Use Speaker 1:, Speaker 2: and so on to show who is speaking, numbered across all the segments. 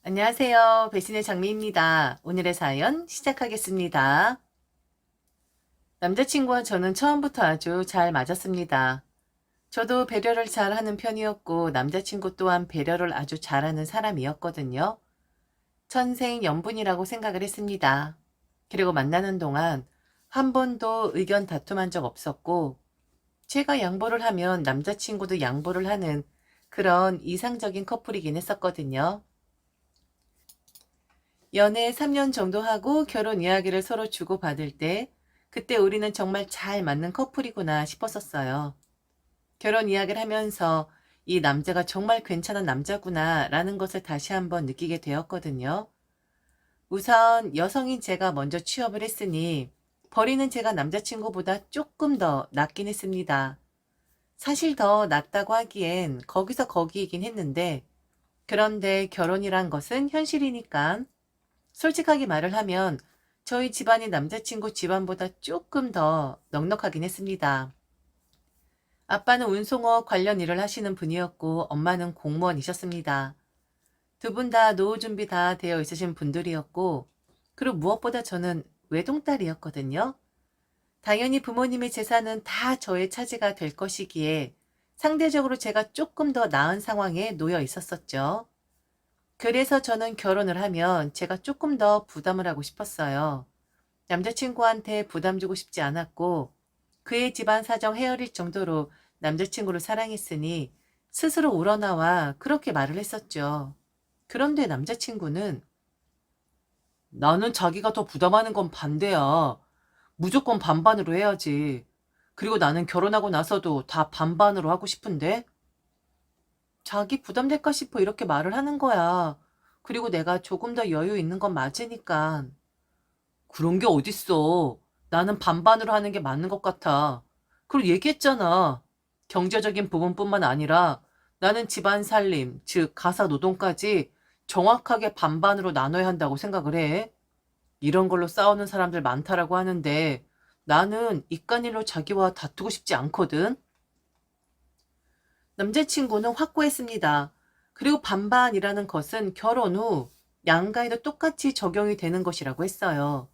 Speaker 1: 안녕하세요. 배신의 장미입니다. 오늘의 사연 시작하겠습니다. 남자친구와 저는 처음부터 아주 잘 맞았습니다. 저도 배려를 잘하는 편이었고 남자친구 또한 배려를 아주 잘하는 사람이었거든요. 천생연분이라고 생각을 했습니다. 그리고 만나는 동안 한 번도 의견 다툼한 적 없었고 제가 양보를 하면 남자친구도 양보를 하는 그런 이상적인 커플이긴 했었거든요. 연애 3년 정도 하고 결혼 이야기를 서로 주고받을 때 그때 우리는 정말 잘 맞는 커플이구나 싶었었어요. 결혼 이야기를 하면서 이 남자가 정말 괜찮은 남자구나 라는 것을 다시 한번 느끼게 되었거든요. 우선 여성인 제가 먼저 취업을 했으니 벌이는 제가 남자친구보다 조금 더 낫긴 했습니다. 사실 더 낫다고 하기엔 거기서 거기이긴 했는데 그런데 결혼이란 것은 현실이니까 솔직하게 말을 하면 저희 집안이 남자친구 집안보다 조금 더 넉넉하긴 했습니다. 아빠는 운송업 관련 일을 하시는 분이었고 엄마는 공무원이셨습니다. 두 분 다 노후 준비 다 되어 있으신 분들이었고 그리고 무엇보다 저는 외동딸이었거든요. 당연히 부모님의 재산은 다 저의 차지가 될 것이기에 상대적으로 제가 조금 더 나은 상황에 놓여 있었었죠. 그래서 저는 결혼을 하면 제가 조금 더 부담을 하고 싶었어요. 남자친구한테 부담 주고 싶지 않았고 그의 집안 사정 헤아릴 정도로 남자친구를 사랑했으니 스스로 우러나와 그렇게 말을 했었죠. 그런데 남자친구는 나는 자기가 더 부담하는 건 반대야. 무조건 반반으로 해야지. 그리고 나는 결혼하고 나서도 다 반반으로 하고 싶은데? 자기 부담될까 싶어 이렇게 말을 하는 거야. 그리고 내가 조금 더 여유 있는 건 맞으니까. 그런 게 어딨어. 나는 반반으로 하는 게 맞는 것 같아. 그리고 얘기했잖아. 경제적인 부분뿐만 아니라 나는 집안 살림, 즉 가사 노동까지 정확하게 반반으로 나눠야 한다고 생각을 해. 이런 걸로 싸우는 사람들 많다라고 하는데 나는 이깟일로 자기와 다투고 싶지 않거든. 남자친구는 확고했습니다. 그리고 반반이라는 것은 결혼 후 양가에도 똑같이 적용이 되는 것이라고 했어요.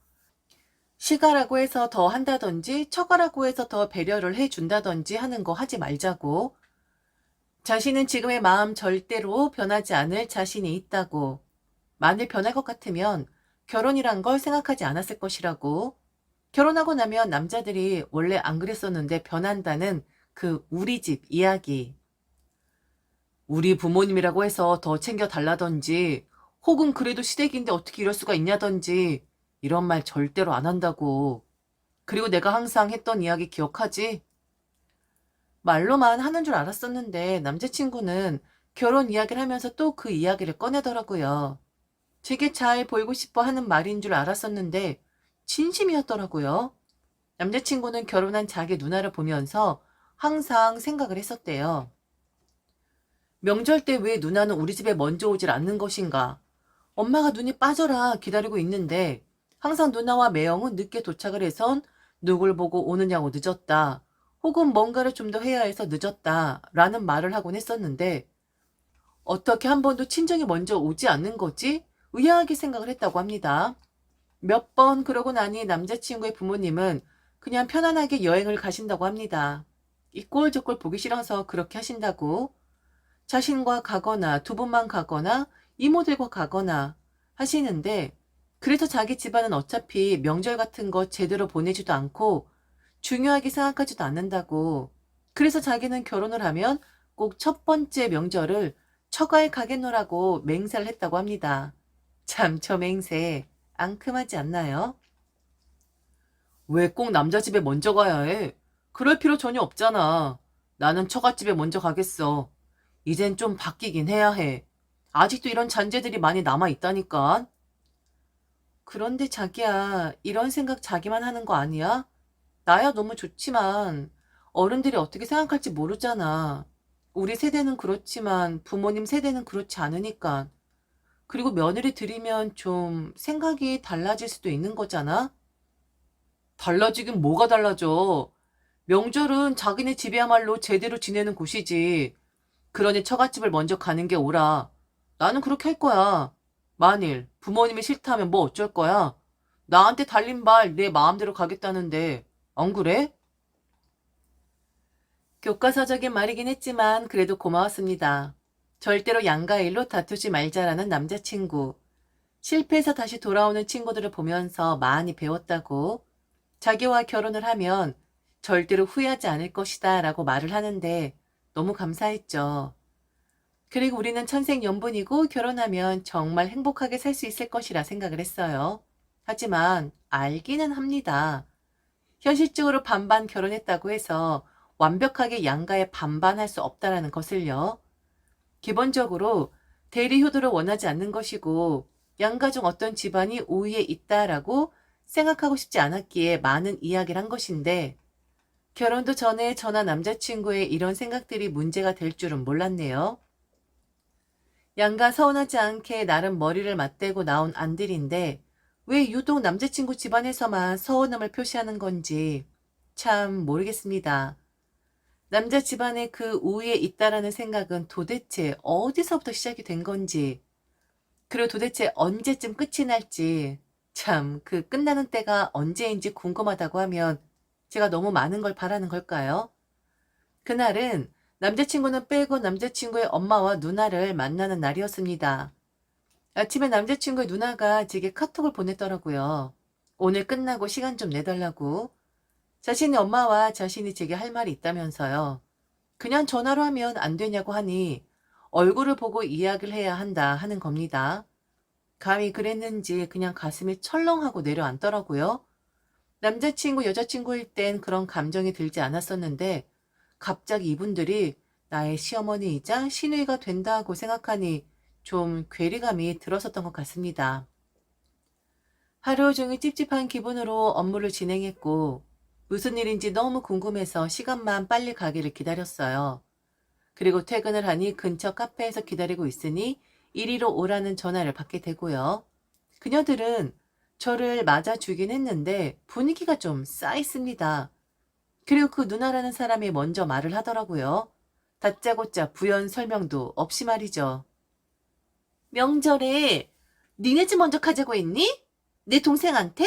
Speaker 1: 시가라고 해서 더 한다든지 처가라고 해서 더 배려를 해준다든지 하는 거 하지 말자고. 자신은 지금의 마음 절대로 변하지 않을 자신이 있다고. 만일 변할 것 같으면 결혼이란 걸 생각하지 않았을 것이라고. 결혼하고 나면 남자들이 원래 안 그랬었는데 변한다는 그 우리 집 이야기. 우리 부모님이라고 해서 더 챙겨달라든지 혹은 그래도 시댁인데 어떻게 이럴 수가 있냐든지 이런 말 절대로 안 한다고. 그리고 내가 항상 했던 이야기 기억하지? 말로만 하는 줄 알았었는데 남자친구는 결혼 이야기를 하면서 또 그 이야기를 꺼내더라고요. 되게 잘 보이고 싶어 하는 말인 줄 알았었는데 진심이었더라고요. 남자친구는 결혼한 자기 누나를 보면서 항상 생각을 했었대요. 명절 때 왜 누나는 우리 집에 먼저 오질 않는 것인가? 엄마가 눈이 빠져라 기다리고 있는데 항상 누나와 매형은 늦게 도착을 해선 누굴 보고 오느냐고 늦었다. 혹은 뭔가를 좀 더 해야 해서 늦었다. 라는 말을 하곤 했었는데 어떻게 한 번도 친정이 먼저 오지 않는 거지? 의아하게 생각을 했다고 합니다. 몇 번 그러고 나니 남자친구의 부모님은 그냥 편안하게 여행을 가신다고 합니다. 이 꼴 저 꼴 보기 싫어서 그렇게 하신다고. 자신과 가거나 두 분만 가거나 이모들과 가거나 하시는데 그래서 자기 집안은 어차피 명절 같은 거 제대로 보내지도 않고 중요하게 생각하지도 않는다고. 그래서 자기는 결혼을 하면 꼭 첫 번째 명절을 처가에 가겠노라고 맹세를 했다고 합니다. 참 저 맹세 앙큼하지 않나요? 왜 꼭 남자 집에 먼저 가야 해? 그럴 필요 전혀 없잖아. 나는 처갓집에 먼저 가겠어. 이젠 좀 바뀌긴 해야 해. 아직도 이런 잔재들이 많이 남아있다니까. 그런데 자기야, 이런 생각 자기만 하는 거 아니야? 나야 너무 좋지만 어른들이 어떻게 생각할지 모르잖아. 우리 세대는 그렇지만 부모님 세대는 그렇지 않으니까. 그리고 며느리 들이면 좀 생각이 달라질 수도 있는 거잖아? 달라지긴 뭐가 달라져. 명절은 자기네 집이야말로 제대로 지내는 곳이지. 그러니 처갓집을 먼저 가는 게 옳아. 나는 그렇게 할 거야. 만일 부모님이 싫다면 뭐 어쩔 거야? 나한테 달린 발 내 마음대로 가겠다는데 안 그래? 교과서적인 말이긴 했지만 그래도 고마웠습니다. 절대로 양가 일로 다투지 말자라는 남자친구. 실패해서 다시 돌아오는 친구들을 보면서 많이 배웠다고. 자기와 결혼을 하면 절대로 후회하지 않을 것이다 라고 말을 하는데 너무 감사했죠. 그리고 우리는 천생연분이고 결혼하면 정말 행복하게 살 수 있을 것이라 생각을 했어요. 하지만 알기는 합니다. 현실적으로 반반 결혼했다고 해서 완벽하게 양가에 반반할 수 없다라는 것을요. 기본적으로 대리 효도를 원하지 않는 것이고 양가 중 어떤 집안이 우위에 있다라고 생각하고 싶지 않았기에 많은 이야기를 한 것인데 결혼도 전에 저나 남자친구의 이런 생각들이 문제가 될 줄은 몰랐네요. 양가 서운하지 않게 나름 머리를 맞대고 나온 안들인데 왜 유독 남자친구 집안에서만 서운함을 표시하는 건지 참 모르겠습니다. 남자 집안에 그 우위에 있다라는 생각은 도대체 어디서부터 시작이 된 건지, 그리고 도대체 언제쯤 끝이 날지, 참 그 끝나는 때가 언제인지 궁금하다고 하면 제가 너무 많은 걸 바라는 걸까요? 그날은 남자친구는 빼고 남자친구의 엄마와 누나를 만나는 날이었습니다. 아침에 남자친구의 누나가 제게 카톡을 보냈더라고요. 오늘 끝나고 시간 좀 내달라고. 자신의 엄마와 자신이 제게 할 말이 있다면서요. 그냥 전화로 하면 안 되냐고 하니 얼굴을 보고 이야기를 해야 한다 하는 겁니다. 감히 그랬는지 그냥 가슴이 철렁하고 내려앉더라고요. 남자친구, 여자친구일 땐 그런 감정이 들지 않았었는데 갑자기 이분들이 나의 시어머니이자 시누이가 된다고 생각하니 좀 괴리감이 들었었던 것 같습니다. 하루 종일 찝찝한 기분으로 업무를 진행했고 무슨 일인지 너무 궁금해서 시간만 빨리 가기를 기다렸어요. 그리고 퇴근을 하니 근처 카페에서 기다리고 있으니 이리로 오라는 전화를 받게 되고요. 그녀들은 저를 맞아주긴 했는데 분위기가 좀 싸했습니다. 그리고 그 누나라는 사람이 먼저 말을 하더라고요. 다짜고짜 부연 설명도 없이 말이죠. 명절에 니네 집 먼저 가자고 했니? 내 동생한테?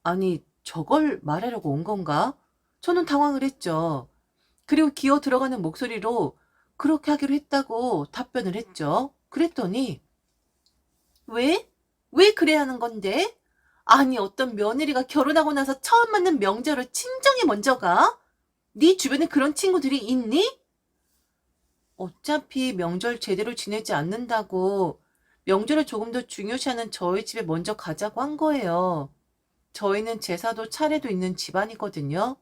Speaker 1: 아니, 저걸 말하려고 온 건가? 저는 당황을 했죠. 그리고 기어 들어가는 목소리로 그렇게 하기로 했다고 답변을 했죠. 그랬더니 왜? 왜 그래야 하는 건데? 아니 어떤 며느리가 결혼하고 나서 처음 맞는 명절을 친정에 먼저 가? 네 주변에 그런 친구들이 있니? 어차피 명절 제대로 지내지 않는다고 명절을 조금 더 중요시하는 저희 집에 먼저 가자고 한 거예요. 저희는 제사도 차례도 있는 집안이거든요.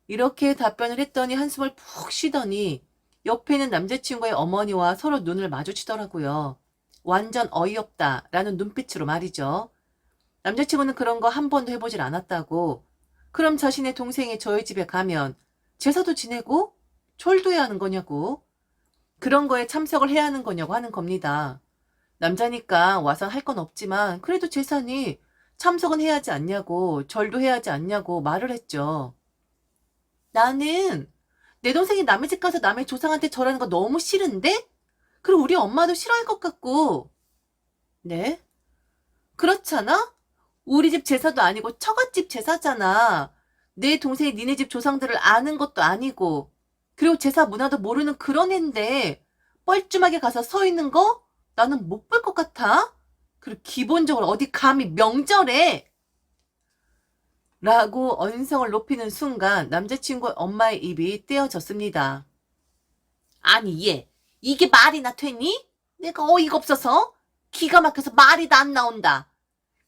Speaker 1: 이렇게 답변을 했더니 한숨을 푹 쉬더니 옆에 있는 남자친구의 어머니와 서로 눈을 마주치더라고요. 완전 어이없다라는 눈빛으로 말이죠. 남자친구는 그런 거 한 번도 해보질 않았다고. 그럼 자신의 동생이 저희 집에 가면 제사도 지내고 철도 해야 하는 거냐고. 그런 거에 참석을 해야 하는 거냐고 하는 겁니다. 남자니까 와서 할 건 없지만 그래도 제사니 참석은 해야 하지 않냐고 절도 해야 하지 않냐고 말을 했죠. 나는 내 동생이 남의 집 가서 남의 조상한테 절하는 거 너무 싫은데? 그리고 우리 엄마도 싫어할 것 같고. 네? 그렇잖아? 우리 집 제사도 아니고 처갓집 제사잖아. 내 동생이 니네 집 조상들을 아는 것도 아니고. 그리고 제사 문화도 모르는 그런 앤데 뻘쭘하게 가서 서 있는 거? 나는 못 볼 것 같아. 그리고 기본적으로 어디 감히 명절에 라고 언성을 높이는 순간 남자친구의 엄마의 입이 떼어졌습니다. 아니 얘 이게 말이나 되니? 내가 어이가 없어서 기가 막혀서 말이 다 안 나온다.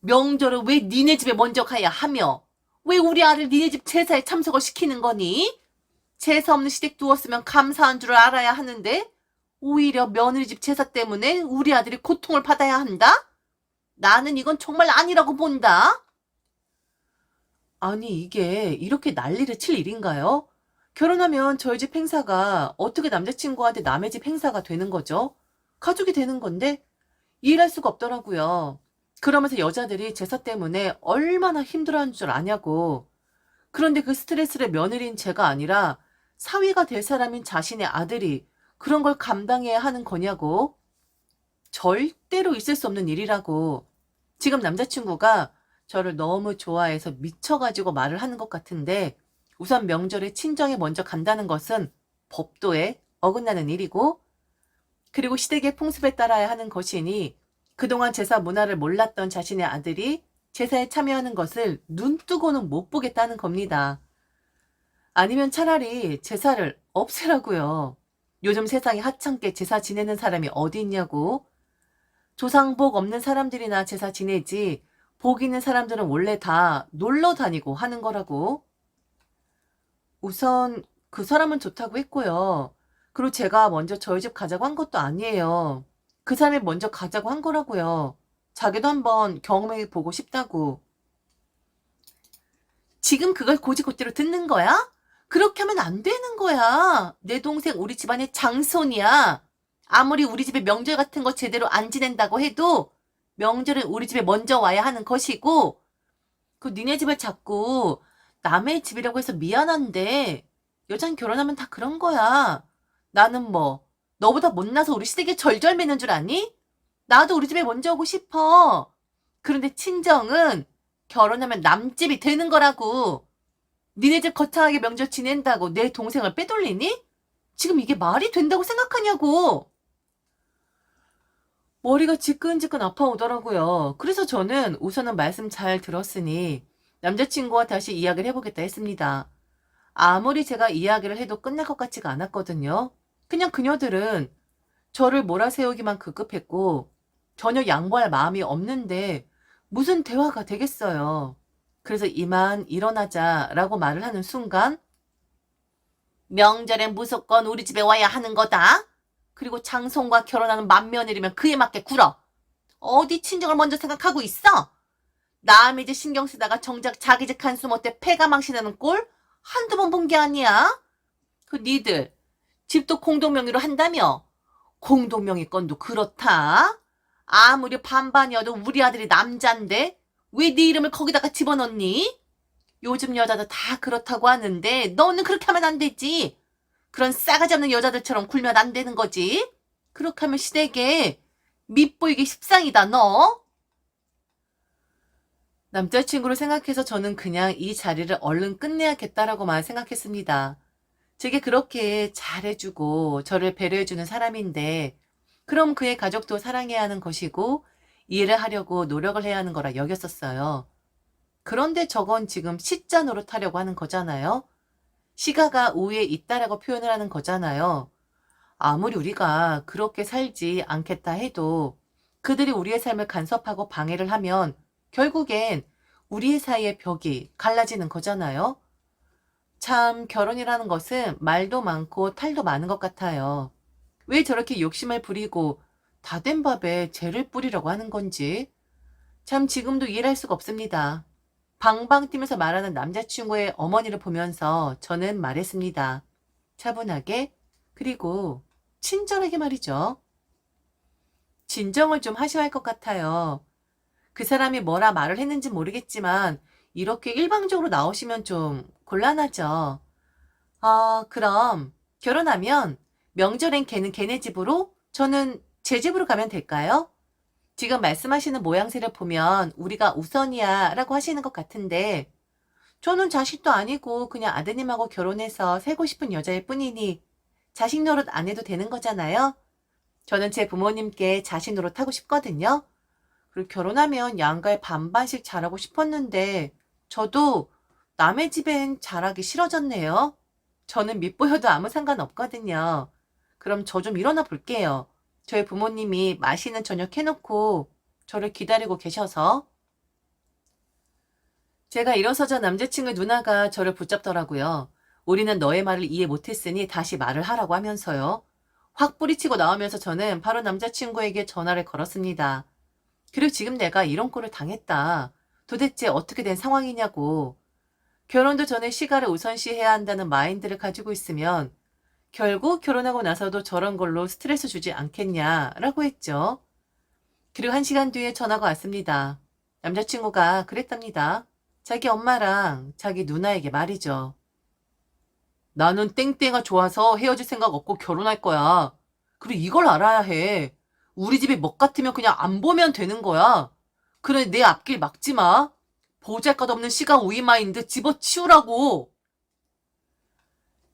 Speaker 1: 명절을 왜 니네 집에 먼저 가야 하며 왜 우리 아들 니네 집 제사에 참석을 시키는 거니? 제사 없는 시댁 두었으면 감사한 줄 알아야 하는데 오히려 며느리 집 제사 때문에 우리 아들이 고통을 받아야 한다? 나는 이건 정말 아니라고 본다. 아니 이게 이렇게 난리를 칠 일인가요? 결혼하면 저희 집 행사가 어떻게 남자친구한테 남의 집 행사가 되는 거죠? 가족이 되는 건데 이해할 수가 없더라고요. 그러면서 여자들이 제사 때문에 얼마나 힘들어하는 줄 아냐고. 그런데 그 스트레스를 며느리인 제가 아니라 사위가 될 사람인 자신의 아들이 그런 걸 감당해야 하는 거냐고. 절대로 있을 수 없는 일이라고. 지금 남자친구가 저를 너무 좋아해서 미쳐가지고 말을 하는 것 같은데 우선 명절에 친정에 먼저 간다는 것은 법도에 어긋나는 일이고 그리고 시댁의 풍습에 따라야 하는 것이니 그동안 제사 문화를 몰랐던 자신의 아들이 제사에 참여하는 것을 눈뜨고는 못 보겠다는 겁니다. 아니면 차라리 제사를 없애라고요. 요즘 세상에 하찮게 제사 지내는 사람이 어디 있냐고. 조상복 없는 사람들이나 제사 지내지 복 있는 사람들은 원래 다 놀러 다니고 하는 거라고. 우선 그 사람은 좋다고 했고요. 그리고 제가 먼저 저희 집 가자고 한 것도 아니에요. 그 사람이 먼저 가자고 한 거라고요. 자기도 한번 경험해 보고 싶다고. 지금 그걸 고지고대로 듣는 거야? 그렇게 하면 안 되는 거야. 내 동생 우리 집안의 장손이야. 아무리 우리 집에 명절 같은 거 제대로 안 지낸다고 해도 명절은 우리 집에 먼저 와야 하는 것이고 그 니네 집을 자꾸 남의 집이라고 해서 미안한데 여잔 결혼하면 다 그런 거야. 나는 뭐 너보다 못나서 우리 시댁에 절절 매는 줄 아니? 나도 우리 집에 먼저 오고 싶어. 그런데 친정은 결혼하면 남집이 되는 거라고. 니네 집 거창하게 명절 지낸다고 내 동생을 빼돌리니? 지금 이게 말이 된다고 생각하냐고. 머리가 지끈지끈 아파오더라고요. 그래서 저는 우선은 말씀 잘 들었으니 남자친구와 다시 이야기를 해보겠다 했습니다. 아무리 제가 이야기를 해도 끝날 것 같지가 않았거든요. 그냥 그녀들은 저를 몰아세우기만 급급했고 전혀 양보할 마음이 없는데 무슨 대화가 되겠어요. 그래서 이만 일어나자라고 말을 하는 순간 명절엔 무조건 우리 집에 와야 하는 거다. 그리고 장손과 결혼하는 맏며느리면 그에 맞게 굴어. 어디 친정을 먼저 생각하고 있어? 남의 집 신경 쓰다가 정작 자기 집 간수 못해 패가 망신하는 꼴 한두 번 본 게 아니야. 그 니들 집도 공동명의로 한다며? 공동명의권도 그렇다. 아무리 반반이어도 우리 아들이 남잔데 왜 네 이름을 거기다가 집어넣니? 요즘 여자들 다 그렇다고 하는데 너는 그렇게 하면 안 되지. 그런 싸가지 없는 여자들처럼 굴면 안 되는 거지. 그렇게 하면 시댁에 밉보이기 십상이다 너. 남자친구를 생각해서 저는 그냥 이 자리를 얼른 끝내야겠다라고만 생각했습니다. 제게 그렇게 잘해주고 저를 배려해주는 사람인데 그럼 그의 가족도 사랑해야 하는 것이고 이해를 하려고 노력을 해야 하는 거라 여겼었어요. 그런데 저건 지금 시자 노릇하려고 하는 거잖아요. 시가가 우위에 있다라고 표현을 하는 거잖아요. 아무리 우리가 그렇게 살지 않겠다 해도 그들이 우리의 삶을 간섭하고 방해를 하면 결국엔 우리의 사이의 벽이 갈라지는 거잖아요. 참 결혼이라는 것은 말도 많고 탈도 많은 것 같아요. 왜 저렇게 욕심을 부리고 다 된 밥에 재를 뿌리려고 하는 건지 참 지금도 이해를 할 수가 없습니다. 방방 뛰면서 말하는 남자친구의 어머니를 보면서 저는 말했습니다. 차분하게 그리고 친절하게 말이죠. 진정을 좀 하셔야 할 것 같아요. 그 사람이 뭐라 말을 했는지 모르겠지만 이렇게 일방적으로 나오시면 좀 곤란하죠. 그럼 결혼하면 명절엔 걔는 걔네 집으로 저는 제 집으로 가면 될까요? 지금 말씀하시는 모양새를 보면 우리가 우선이야 라고 하시는 것 같은데 저는 자식도 아니고 그냥 아드님하고 결혼해서 살고 싶은 여자일 뿐이니 자식 노릇 안 해도 되는 거잖아요. 저는 제 부모님께 자식 노릇 하고 싶거든요. 그리고 결혼하면 양가에 반반씩 잘하고 싶었는데 저도 남의 집엔 잘하기 싫어졌네요. 저는 밉보여도 아무 상관없거든요. 그럼 저 좀 일어나 볼게요. 저희 부모님이 맛있는 저녁 해놓고 저를 기다리고 계셔서. 제가 일어서자 남자친구의 누나가 저를 붙잡더라고요. 우리는 너의 말을 이해 못했으니 다시 말을 하라고 하면서요. 확 뿌리치고 나오면서 저는 바로 남자친구에게 전화를 걸었습니다. 그리고 지금 내가 이런 꼴을 당했다. 도대체 어떻게 된 상황이냐고. 결혼도 전에 시가를 우선시해야 한다는 마인드를 가지고 있으면 결국 결혼하고 나서도 저런 걸로 스트레스 주지 않겠냐라고 했죠. 그리고 1시간 뒤에 전화가 왔습니다. 남자친구가 그랬답니다. 자기 엄마랑 자기 누나에게 말이죠. 나는 땡땡아 좋아서 헤어질 생각 없고 결혼할 거야. 그리고 이걸 알아야 해. 우리 집이 먹 같으면 그냥 안 보면 되는 거야. 그래, 내 앞길 막지 마. 보잘것없는 시가 우위 마인드 집어치우라고.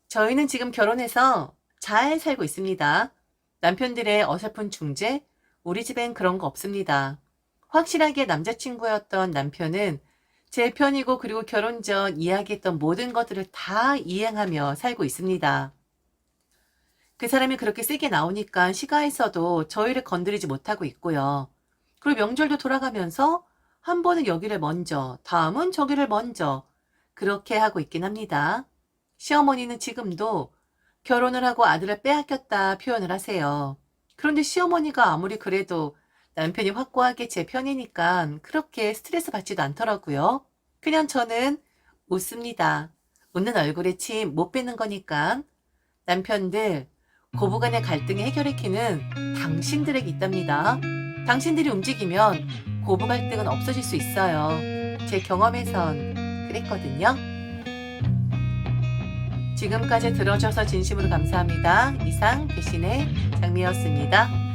Speaker 1: 저희는 지금 결혼해서 잘 살고 있습니다. 남편들의 어설픈 중재, 우리 집엔 그런 거 없습니다. 확실하게 남자친구였던 남편은 제 편이고 그리고 결혼 전 이야기했던 모든 것들을 다 이행하며 살고 있습니다. 그 사람이 그렇게 세게 나오니까 시가에서도 저희를 건드리지 못하고 있고요. 그리고 명절도 돌아가면서 한 번은 여기를 먼저, 다음은 저기를 먼저 그렇게 하고 있긴 합니다. 시어머니는 지금도 결혼을 하고 아들을 빼앗겼다 표현을 하세요. 그런데 시어머니가 아무리 그래도 남편이 확고하게 제 편이니까 그렇게 스트레스 받지도 않더라고요. 그냥 저는 웃습니다. 웃는 얼굴에 침 못 뱉는 거니까. 남편들, 고부간의 갈등의 해결의 키는 당신들에게 있답니다. 당신들이 움직이면 고부 갈등은 없어질 수 있어요. 제 경험에선 그랬거든요. 지금까지 들어줘서 진심으로 감사합니다. 이상 배신의 장미였습니다.